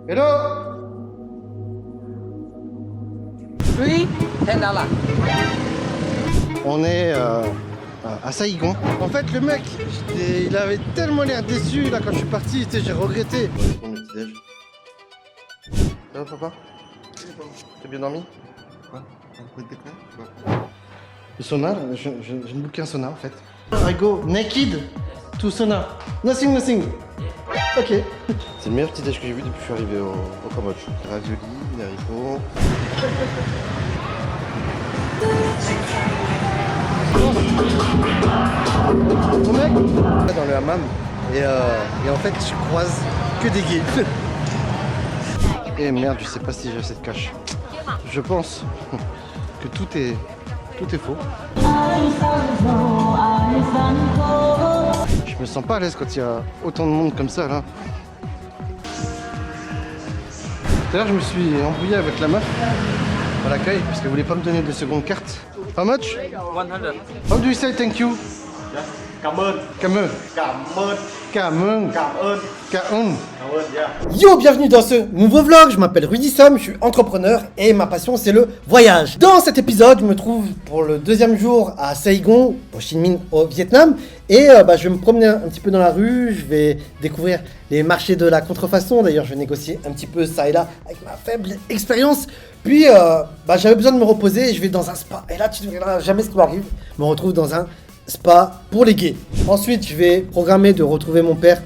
Hello. Oui, thế nào là? On est à Saïgon. En fait, le mec, il avait tellement l'air déçu là quand je suis parti, j'ai regretté. On va prendre le petit déj. Ça va, papa? T'as bien dormi? Le sauna, je viens de booker un sauna en fait. I go naked to sauna. Nothing. Ok. C'est le meilleur petit déj que j'ai vu depuis que je suis arrivé au Cambodge. Ravioli, des haricots. Mon mec, dans le hammam et en fait je croise que des gays. Et merde, je sais pas si j'ai assez de cash. Je pense que tout est faux. Je me sens pas à l'aise quand il y a autant de monde comme ça là. Tout à l'heure je me suis embrouillé avec la meuf à l'accueil parce qu'elle voulait pas me donner de seconde carte. How much? 100. How do you say thank you? Cảm ơn. Cảm ơn. Cảm ơn. Yeah. Yo, bienvenue dans ce nouveau vlog, je m'appelle Rudy Somme, je suis entrepreneur et ma passion c'est le voyage. Dans cet épisode, je me trouve pour le deuxième jour à Saigon, au Chi Minh au Vietnam. Et je vais me promener un petit peu dans la rue, je vais découvrir les marchés de la contrefaçon. D'ailleurs, je vais négocier un petit peu ça et là avec ma faible expérience. Puis, j'avais besoin de me reposer et je vais dans un spa. Et là, tu ne verras jamais ce qui m'arrive. Je me retrouve dans un spa pour les gays. Ensuite, je vais programmer de retrouver mon père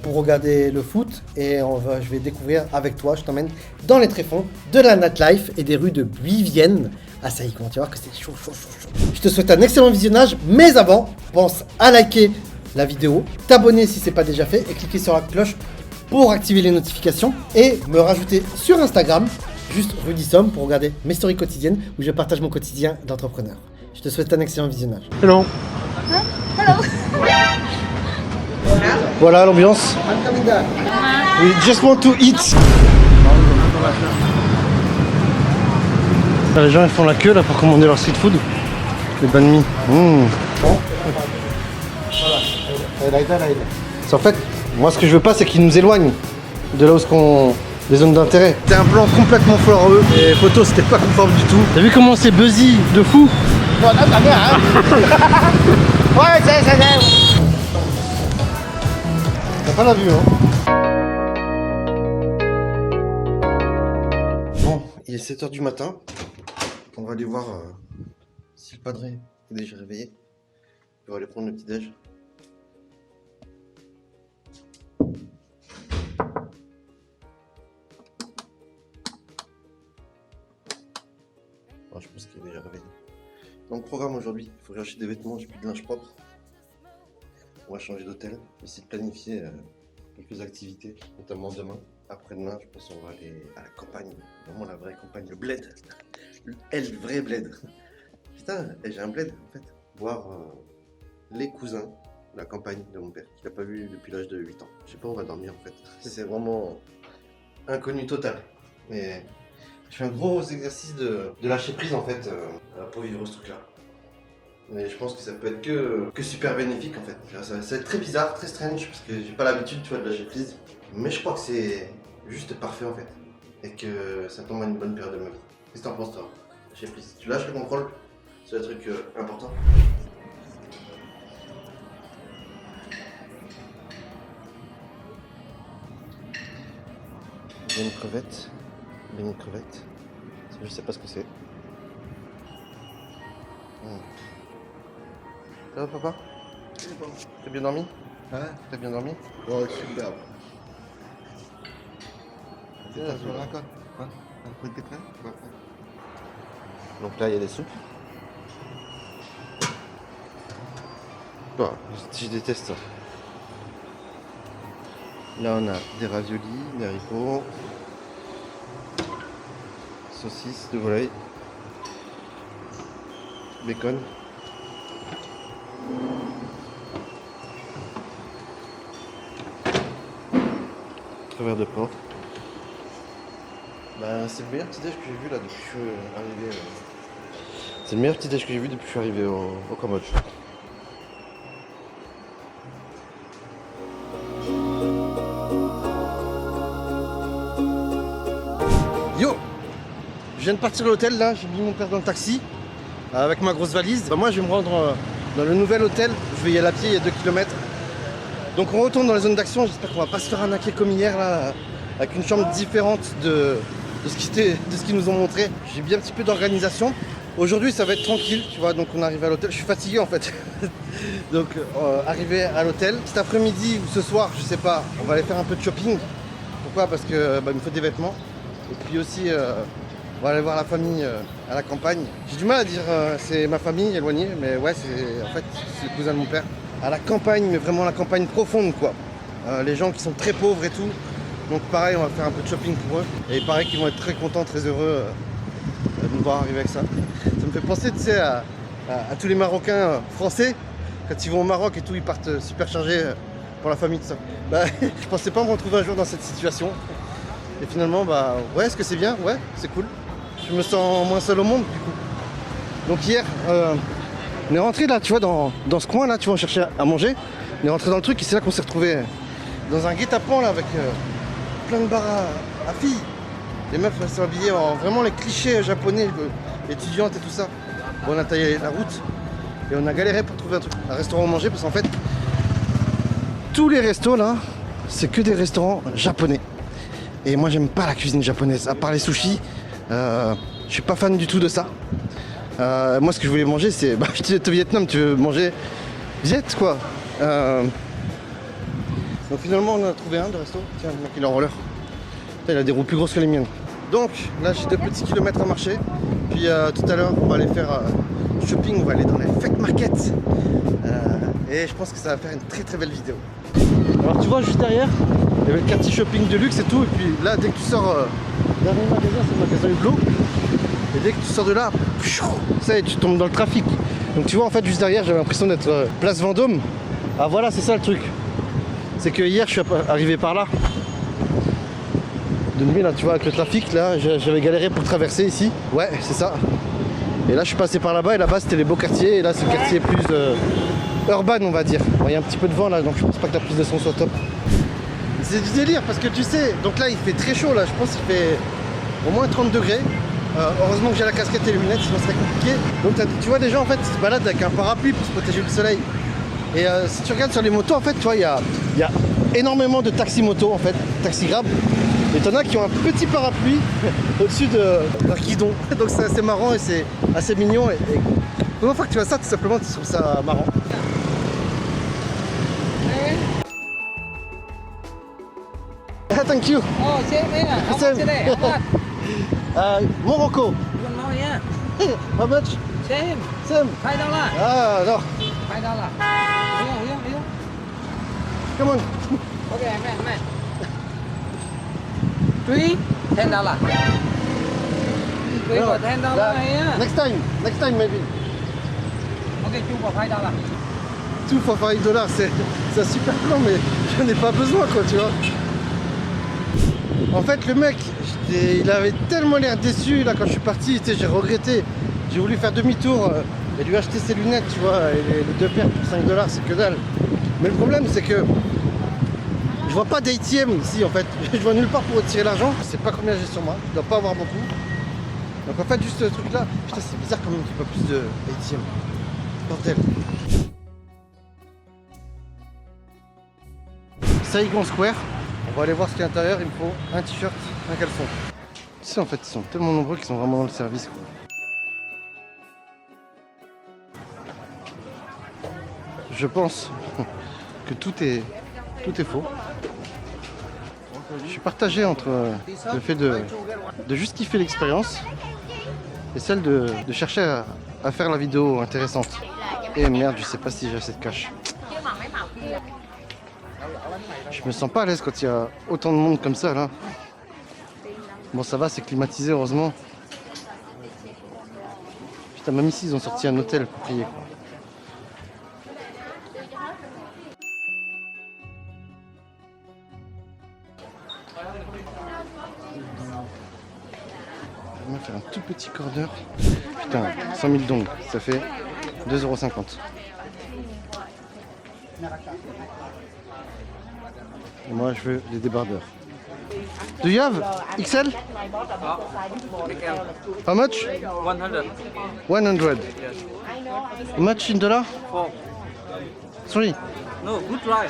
pour regarder le foot. Et je vais découvrir avec toi, je t'emmène dans les tréfonds de la nightlife et des rues de Buy-Vienne à Saigon. Tu vas voir que c'est chaud. Je te souhaite un excellent visionnage. Mais avant, pense à liker la vidéo, t'abonner si c'est pas déjà fait et cliquer sur la cloche pour activer les notifications et me rajouter sur Instagram, juste Rudy Somme, pour regarder mes stories quotidiennes où je partage mon quotidien d'entrepreneur. Je te souhaite un excellent visionnage. Hello. Voilà l'ambiance. We just want to eat. Là, les gens ils font la queue là pour commander leur street food. Les banh mi. En fait, moi ce que je veux pas c'est qu'ils nous éloignent de là où des zones d'intérêt. C'était un plan complètement foireux. Les photos c'était pas conforme du tout. T'as vu comment c'est buzzy de fou? Ouais, c'est. T'as pas la vue, hein? Bon, il est 7h du matin. On va aller voir si le padre est déjà réveillé. On va aller prendre le petit déj. Je pense qu'il est déjà réveillé. Donc programme aujourd'hui, il faut que j'achète des vêtements, j'ai plus de linge propre. On va changer d'hôtel, essayer de planifier quelques activités, notamment demain. Après-demain, je pense qu'on va aller à la campagne, vraiment la vraie campagne, le bled. Le vrai bled. Putain, j'ai un bled en fait. Voir les cousins de la campagne de mon père, qu'il n'a pas vu depuis l'âge de 8 ans. Je sais pas où on va dormir en fait. C'est vraiment inconnu total. Mais je fais un gros exercice de lâcher prise en fait pour vivre ce truc là. Mais je pense que ça peut être que super bénéfique en fait. Ça va être très bizarre, très strange parce que j'ai pas l'habitude tu vois de lâcher prise. Mais je crois que c'est juste parfait en fait. Et que ça tombe à une bonne période de meurtre. Qu'est-ce que t'en penses toi? Lâcher prise. Tu lâches le contrôle? C'est un truc important. Il y a une crevette. Je sais pas ce que c'est. Ça va papa? T'as bien dormi? Hein? T'as bien dormi? Ouais, super. Donc là il y a des soupes. Bon, je déteste ça. Là on a des raviolis, des haricots, saucisses de volaille, bacon. Crevère de porc. C'est le meilleur petit déj que j'ai vu là depuis que je suis arrivé. C'est le meilleur petit déj que j'ai vu depuis que je suis arrivé au Cambodge. Yo, je viens de partir de l'hôtel là, j'ai mis mon père dans le taxi avec ma grosse valise. Bah, moi je vais me rendre dans le nouvel hôtel, je vais y aller à pied, il y a 2 km. Donc on retourne dans la zone d'action, j'espère qu'on va pas se faire arnaquer comme hier là, avec une chambre différente de ce qu'ils nous ont montré. J'ai bien un petit peu d'organisation. Aujourd'hui ça va être tranquille, tu vois, donc on arrive à l'hôtel, je suis fatigué en fait. Donc arrivé à l'hôtel, cet après-midi ou ce soir, je sais pas, on va aller faire un peu de shopping. Pourquoi? Parce que il me faut des vêtements. Et puis aussi, on va aller voir la famille à la campagne. J'ai du mal à dire c'est ma famille éloignée, mais ouais, c'est le cousin de mon père. À la campagne, mais vraiment la campagne profonde quoi. Les gens qui sont très pauvres et tout. Donc pareil, on va faire un peu de shopping pour eux. Et il paraît qu'ils vont être très contents, très heureux de nous voir arriver avec ça. Ça me fait penser, tu sais, à tous les Marocains français. Quand ils vont au Maroc et tout, ils partent super chargés pour la famille, tout ça. Bah, je pensais pas me retrouver un jour dans cette situation. Et finalement, bah ouais, est-ce que c'est bien? Ouais, c'est cool. Je me sens moins seul au monde du coup. Donc hier, on est rentré là, tu vois, dans ce coin là, tu vois, on cherchait à manger. On est rentré dans le truc et c'est là qu'on s'est retrouvé dans un guet-apens là avec plein de bars à filles. Les meufs sont habillées en vraiment les clichés japonais, étudiantes et tout ça. Bon, on a taillé la route et on a galéré pour trouver un restaurant à manger parce qu'en fait, tous les restos là, c'est que des restaurants japonais. Et moi j'aime pas la cuisine japonaise, à part les sushis, je suis pas fan du tout de ça. Moi ce que je voulais manger c'est, bah je disais au Vietnam, tu veux manger Viet quoi. Donc finalement on en a trouvé un de resto, tiens le mec il est en roller. Putain, il a des roues plus grosses que les miennes. Donc là j'ai 2 petits kilomètres à marcher, puis tout à l'heure on va aller faire shopping, on va aller dans les fake markets. Et je pense que ça va faire une très très belle vidéo. Alors tu vois juste derrière, il y avait le quartier shopping de luxe et tout, et puis là dès que tu sors derrière le magasin, c'est le magasin Hublot, et dès que tu sors de là, ça y est, tu tombes dans le trafic. Donc tu vois en fait juste derrière j'avais l'impression d'être place Vendôme. Ah voilà, c'est ça le truc. C'est que hier je suis arrivé par là. De nuit là, tu vois, avec le trafic là, j'avais galéré pour traverser ici. Ouais, c'est ça. Et là je suis passé par là-bas et là-bas c'était les beaux quartiers, et là c'est le quartier plus urban on va dire. Bon, il y a un petit peu de vent là, donc je pense pas que la prise de son soit top. C'est du délire parce que tu sais, donc là il fait très chaud là, je pense qu'il fait au moins 30 degrés. Heureusement que j'ai la casquette et les lunettes, sinon ce serait compliqué. Donc tu vois des gens en fait qui se baladent avec un parapluie pour se protéger du soleil. Et si tu regardes sur les motos en fait, tu vois, il y a énormément de taxi-motos en fait, taxi-grab. Et t'en as qui ont un petit parapluie au-dessus de leur guidon. Donc c'est assez marrant et c'est assez mignon. Et une fois que tu vois ça, tout simplement tu trouves ça marrant. Thank you. Oh, same here. How Same. much today? How much? Morocco. You want more, yeah? How much? Same. Same. $5. Ah non. $5. Here. Come on. Okay, man. 3, $10. 3 No. for $10 here. Next time maybe. Okay, 2 for $5. Tout for $5, c'est un super plan, mais j'en ai pas besoin quoi, tu vois. En fait le mec, il avait tellement l'air déçu là quand je suis parti, j'ai regretté. J'ai voulu faire demi-tour et lui acheter ses lunettes, tu vois, et les 2 paires pour $5 c'est que dalle. Mais le problème c'est que je vois pas d'ATM ici en fait, je vois nulle part pour retirer l'argent. Je sais pas combien j'ai sur moi, je dois pas avoir beaucoup. Donc en fait juste ce truc là, putain c'est bizarre quand même qu'il n'y ait pas plus de ATM. Bordel. Saigon Square. On va aller voir ce qu'il y a à l'intérieur, il me faut un t-shirt, un caleçon. Tu sais en fait ils sont tellement nombreux qu'ils sont vraiment dans le service quoi. Je pense que tout est faux. Je suis partagé entre le fait de juste kiffer l'expérience et celle de chercher à faire la vidéo intéressante. Et merde, je sais pas si j'ai assez de cash. Je me sens pas à l'aise quand il y a autant de monde comme ça là. Bon ça va, c'est climatisé heureusement. Putain, même ici ils ont sorti un hôtel pour prier quoi. On va faire un tout petit corner. Putain, 100 000 dong, ça fait 2,50 €. Et moi je veux les débardeurs. Do you have XL? How much? 100. 100. Yes. How much in dollars? 4. 3. No, good try.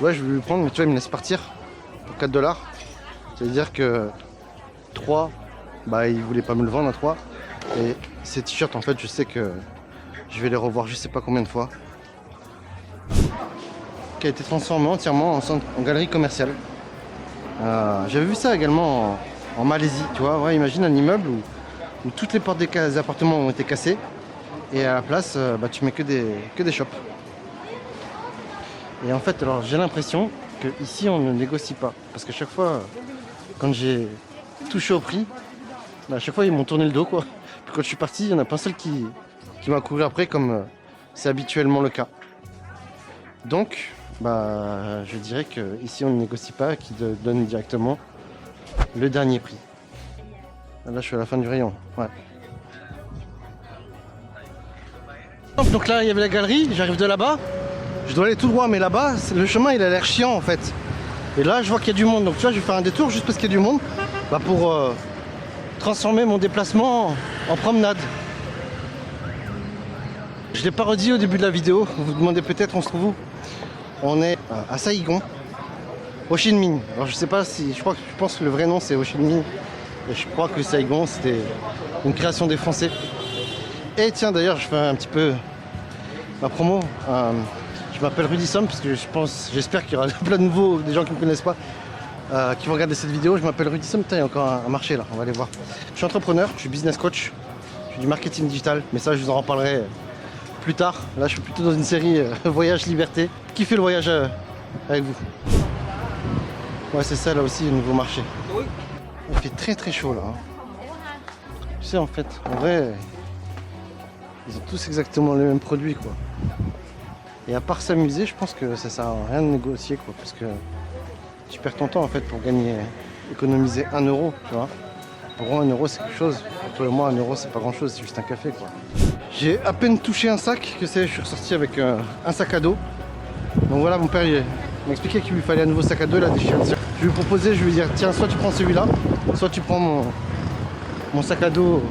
Ouais, je vais lui prendre, mais tu vois, il me laisse partir pour 4 $. Ça veut dire que 3, bah, il voulait pas me le vendre à 3. Et ces t-shirts, en fait, je sais que je vais les revoir je sais pas combien de fois. Qui a été transformé entièrement en galerie commerciale. J'avais vu ça également en Malaisie, tu vois. Ouais, imagine un immeuble où toutes les portes des appartements ont été cassées. Et à la place, bah, tu mets que des shops. Et en fait, alors j'ai l'impression qu'ici on ne négocie pas. Parce qu'à chaque fois, quand j'ai touché au prix, bah, à chaque fois ils m'ont tourné le dos, quoi. Puis quand je suis parti, il n'y en a pas un seul qui m'a couru après, comme c'est habituellement le cas. Donc, bah, je dirais qu'ici on ne négocie pas, qui donne directement le dernier prix. Là, je suis à la fin du rayon. Ouais. Donc là, il y avait la galerie, j'arrive de là-bas. Je dois aller tout droit, mais là-bas, le chemin, il a l'air chiant en fait. Et là, je vois qu'il y a du monde. Donc tu vois, je vais faire un détour juste parce qu'il y a du monde. Bah, pour transformer mon déplacement en promenade. Je ne l'ai pas redit au début de la vidéo. Vous vous demandez peut-être, on se trouve où? On est à Saigon, Ho Chi Minh. Alors je sais pas si, je pense que le vrai nom c'est Ho Chi Minh. Et je crois que Saigon c'était une création des Français. Et tiens, d'ailleurs, je fais un petit peu ma promo. Je m'appelle Rudy Somme parce que j'espère qu'il y aura plein de nouveaux, des gens qui ne me connaissent pas, qui vont regarder cette vidéo. Je m'appelle Rudy Somme. Putain, il y a encore un marché là, on va aller voir. Je suis entrepreneur, je suis business coach, je fais du marketing digital, mais ça je vous en reparlerai plus tard. Là, je suis plutôt dans une série Voyage Liberté. Qui fait le voyage avec vous? Ouais, c'est ça là aussi, le nouveau marché. Il fait très très chaud là. Tu sais, en fait, en vrai, ils ont tous exactement les mêmes produits, quoi. Et à part s'amuser, je pense que ça sert à rien de négocier, quoi, parce que tu perds ton temps en fait pour économiser 1 euro, tu vois. Pour moi, 1 euro c'est quelque chose. Pour toi et moi, 1 euro c'est pas grand chose, c'est juste un café, quoi. J'ai à peine touché un sac, je suis ressorti avec un sac à dos. Donc voilà, mon père il m'expliquait qu'il lui fallait un nouveau sac à dos, là, des chiens. Je vais lui proposer, je vais lui dire tiens, soit tu prends celui-là, soit tu prends mon sac à dos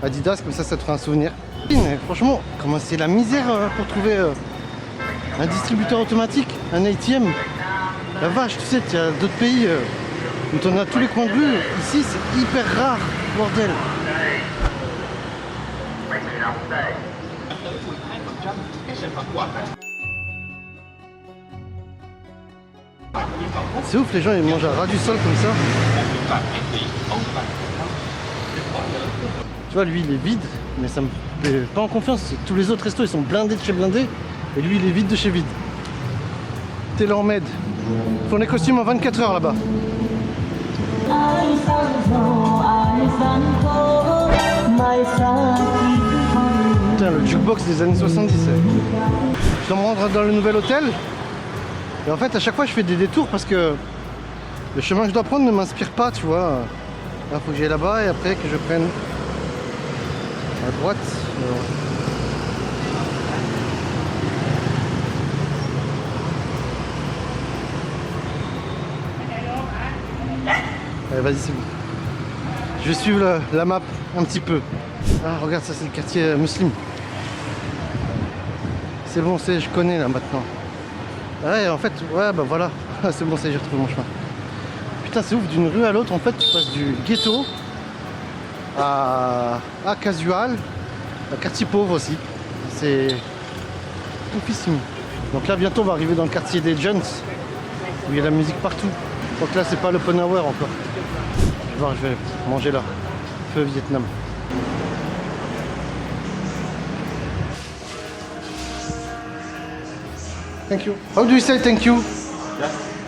Adidas, comme ça te fera un souvenir. Mais franchement, comment c'est la misère pour trouver un distributeur automatique, un ATM. La vache, tu sais, il y a d'autres pays où t'en as tous les coins de rue. Ici, c'est hyper rare, bordel. C'est ouf, les gens ils mangent à ras du sol comme ça. Tu vois, lui il est vide, mais ça me fait pas en confiance. Tous les autres restos ils sont blindés de chez blindés, et lui il est vide de chez vide. TaylorMade. Ils font des costumes en 24 heures là-bas. Putain, le jukebox des années 70. Je dois me rendre dans le nouvel hôtel. Et en fait, à chaque fois, je fais des détours parce que le chemin que je dois prendre ne m'inspire pas, tu vois. Là, faut que j'aille là-bas et après que je prenne à droite. Allez, vas-y, c'est bon. Je vais suivre la map un petit peu. Ah, regarde, ça, c'est le quartier musulman. C'est bon, je connais là maintenant. Ouais, en fait, ouais, bah voilà. C'est bon, ça y est, j'ai retrouvé mon chemin. Putain, c'est ouf, d'une rue à l'autre, en fait, tu passes du ghetto à casual, à quartier pauvre aussi. C'est oufissime. Donc là, bientôt, on va arriver dans le quartier des Jeunes, où il y a la musique partout. Donc là, c'est pas l'open hour encore. Je vais voir, je vais manger là. Feu Vietnam. Thank you. How do you say thank you?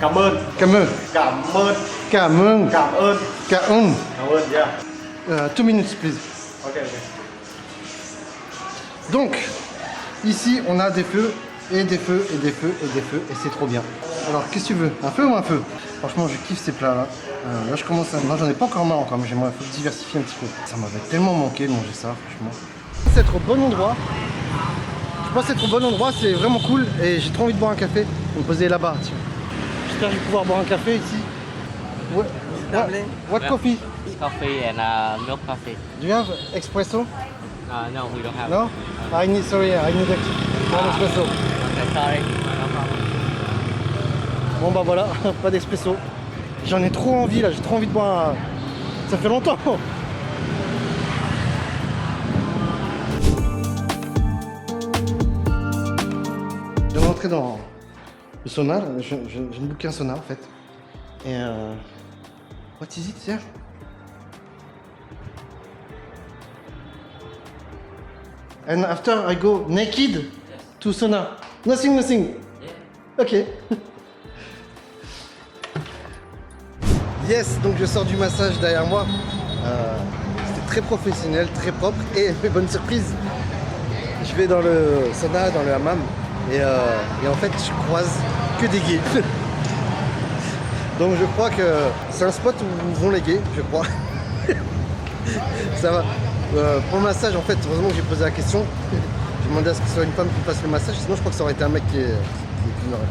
Cảm ơn. Cảm ơn. Cảm ơn. Cảm ơn. Cảm ơn. Cảm ơn. Cảm ơn, yeah. 2 minutes, please. Ok, ok. Donc, ici, on a des feux, et des feux, et des feux, et des feux, et c'est trop bien. Alors, qu'est-ce que tu veux? Un feu ou un feu? Franchement, je kiffe ces plats-là. Là, je commence à... Moi, j'en ai pas encore marre encore, mais j'aimerais diversifier un petit peu. Ça m'avait tellement manqué de manger ça, franchement. Je pense être au bon endroit. Je pense être au bon endroit, c'est vraiment cool. Et j'ai trop envie de boire un café. Je vais me poser là-bas, tiens. J'espère que je vais pouvoir boire un café ici. what coffee? Coffee and milk coffee. Do you have espresso? No, we don't have. No? I need one espresso. Okay, sorry. No problem. Bon bah voilà, pas d'espresso. J'en ai trop envie là, j'ai trop envie de boire. Ça fait longtemps. Je vais rentrer dans le sauna, je ne book qu'un sauna en fait. Et what is it there? And after I go naked to sauna. Nothing. Ok. Yes, donc je sors du massage derrière moi. C'était très professionnel, très propre et bonne surprise. Je vais dans le sauna, dans le hammam et en fait je croise que des gays. Donc je crois que c'est un spot où vont les gays, je crois. Ça va. Pour le massage en fait, heureusement que j'ai posé la question. J'ai demandé à ce que ce soit une femme qui fasse le massage, sinon je crois que ça aurait été un mec qui n'aurait.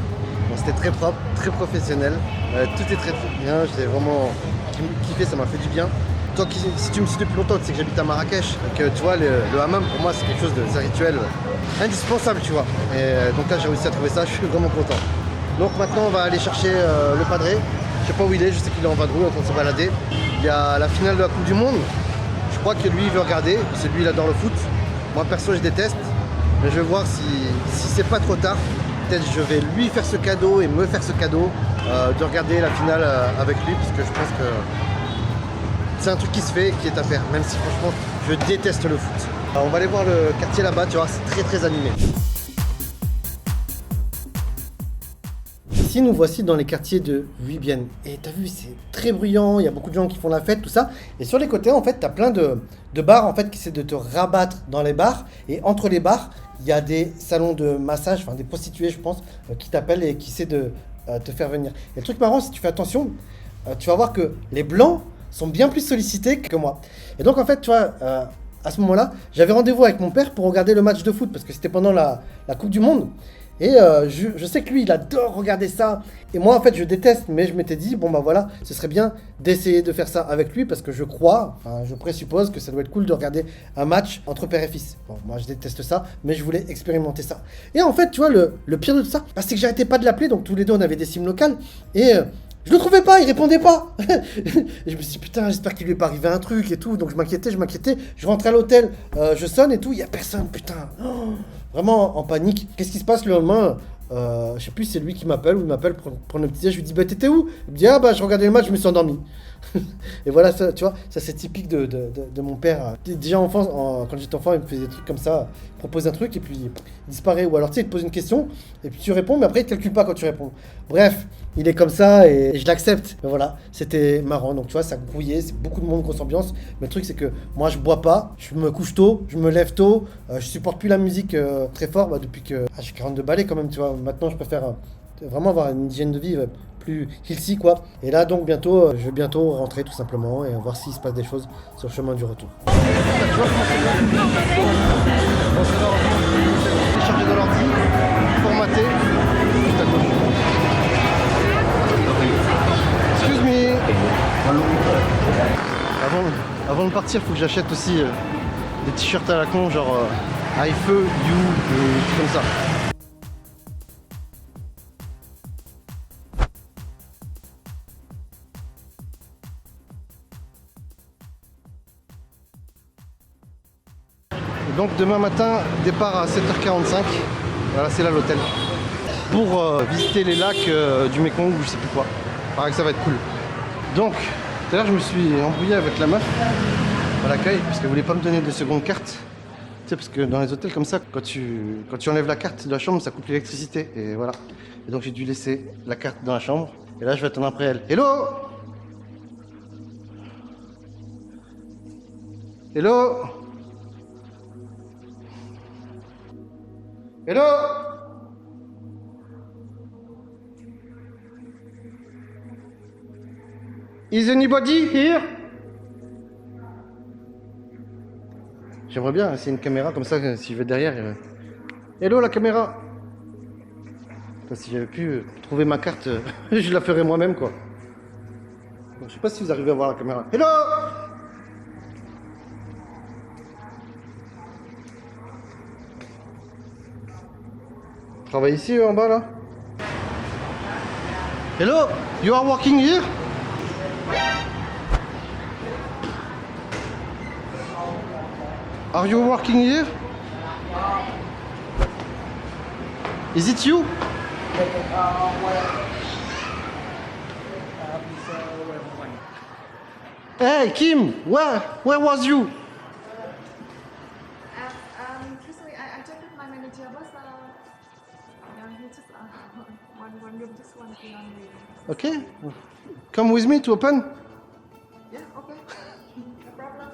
Bon, c'était très propre, très professionnel, tout est très bien, j'ai vraiment kiffé, ça m'a fait du bien. Toi, si tu me suis depuis longtemps, tu sais que j'habite à Marrakech, que tu vois, le hammam pour moi c'est quelque chose de rituel indispensable, tu vois. Et donc là j'ai réussi à trouver ça, je suis vraiment content. Donc maintenant on va aller chercher le padré, je sais pas où il est, je sais qu'il est en vadrouille en train de se balader. Il y a la finale de la Coupe du Monde, je crois que lui il veut regarder, c'est lui il adore le foot. Moi perso je déteste, mais je vais voir si c'est pas trop tard. Peut-être je vais lui faire ce cadeau et me faire ce cadeau de regarder la finale avec lui parce que je pense que c'est un truc qui se fait, qui est à faire, même si franchement je déteste le foot. Alors, on va aller voir le quartier là-bas, tu vois, c'est très animé. Ici nous voici dans les quartiers de Vibienne et t'as vu c'est très bruyant, il y a beaucoup de gens qui font la fête, tout ça. Et sur les côtés en fait t'as plein de bars en fait qui essaient de te rabattre dans les bars et entre les bars il y a des salons de massage, enfin des prostituées je pense, qui t'appellent et qui essaient de te faire venir. Et le truc marrant si tu fais attention, tu vas voir que les blancs sont bien plus sollicités que moi. Et donc en fait tu vois, à ce moment-là j'avais rendez-vous avec mon père pour regarder le match de foot parce que c'était pendant la Coupe du Monde. Et je sais que lui il adore regarder ça et moi en fait je déteste, mais je m'étais dit bon bah voilà, ce serait bien d'essayer de faire ça avec lui parce que je crois, enfin je présuppose que ça doit être cool de regarder un match entre père et fils. Bon moi je déteste ça, mais je voulais expérimenter ça. Et en fait tu vois le pire de tout ça, c'est que j'arrêtais pas de l'appeler, donc tous les deux on avait des SIM locales et je le trouvais pas, il répondait pas. Et je me suis dit putain j'espère qu'il lui est pas arrivé un truc et tout, donc je m'inquiétais, je rentrais à l'hôtel, je sonne et tout, il y a personne, putain. Vraiment en panique. Qu'est-ce qui se passe le lendemain? Je sais plus, c'est lui qui m'appelle ou il m'appelle pour prendre le petit déj. Je lui dis bah t'étais où? Il me dit ah bah je regardais le match, je me suis endormi. Et voilà, ça, tu vois, ça c'est typique de mon père. Déjà enfant, quand j'étais enfant, il me faisait des trucs comme ça, il propose un truc et puis il disparaît. Ou alors tu sais, il te pose une question et puis tu réponds, mais après il te calcule pas quand tu réponds. Bref, il est comme ça et je l'accepte. Mais voilà, c'était marrant. Donc tu vois, ça grouillait, c'est beaucoup de monde, grosse ambiance. Mais le truc c'est que moi je bois pas, je me couche tôt, je me lève tôt, je supporte plus la musique très fort depuis que j'ai 42 balais quand même, tu vois. Maintenant je préfère vraiment avoir une hygiène de vie plus healthy quoi. Et là donc bientôt, je vais bientôt rentrer tout simplement et voir s'il se passe des choses sur le chemin du retour. Chargé de l'ordi, formaté, juste à gauche. Excuse me. Avant de partir, faut que j'achète aussi des t-shirts à la con, genre I feu, you, tout comme ça. Donc demain matin, départ à 7h45, voilà c'est là l'hôtel, pour visiter les lacs du Mékong ou je sais plus quoi, il paraît que ça va être cool. Donc tout à l'heure je me suis embrouillé avec la meuf à l'accueil parce qu'elle voulait pas me donner de seconde carte. Tu sais parce que dans les hôtels comme ça, quand tu enlèves la carte de la chambre, ça coupe l'électricité et voilà. Et donc j'ai dû laisser la carte dans la chambre et là je vais attendre après elle. Hello! Hello! Hello? Is anybody here? J'aimerais bien, c'est une caméra comme ça, si je vais derrière. Hello la caméra! Enfin, si j'avais pu trouver ma carte, je la ferais moi-même quoi. Je sais pas si vous arrivez à voir la caméra. Hello! Je travaille ici en bas là. Hello, you are working here? Are you working here? Is it you? Hey Kim, where was you? Recently, I checked with my manager, but he just one room, just one thing only. Okay, come with me to open. Yeah, okay, no problem.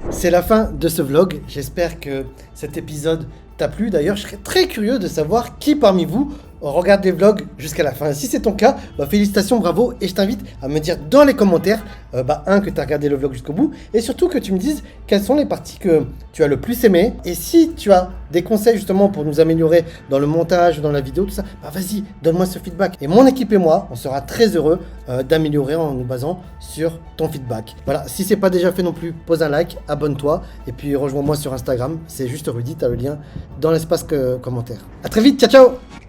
C'est la fin de ce vlog. J'espère que cet épisode t'a plu. D'ailleurs, je serais très curieux de savoir qui parmi vous regarde les vlogs jusqu'à la fin. Si c'est ton cas, félicitations, bravo. Et je t'invite à me dire dans les commentaires, que tu as regardé le vlog jusqu'au bout. Et surtout que tu me dises quelles sont les parties que tu as le plus aimé. Et si tu as des conseils justement pour nous améliorer dans le montage, dans la vidéo, tout ça, vas-y, donne-moi ce feedback. Et mon équipe et moi, on sera très heureux d'améliorer en nous basant sur ton feedback. Voilà, si c'est pas déjà fait non plus, pose un like, abonne-toi. Et puis rejoins-moi sur Instagram. C'est juste Rudy, tu as le lien dans l'espace commentaire. À très vite, ciao ciao!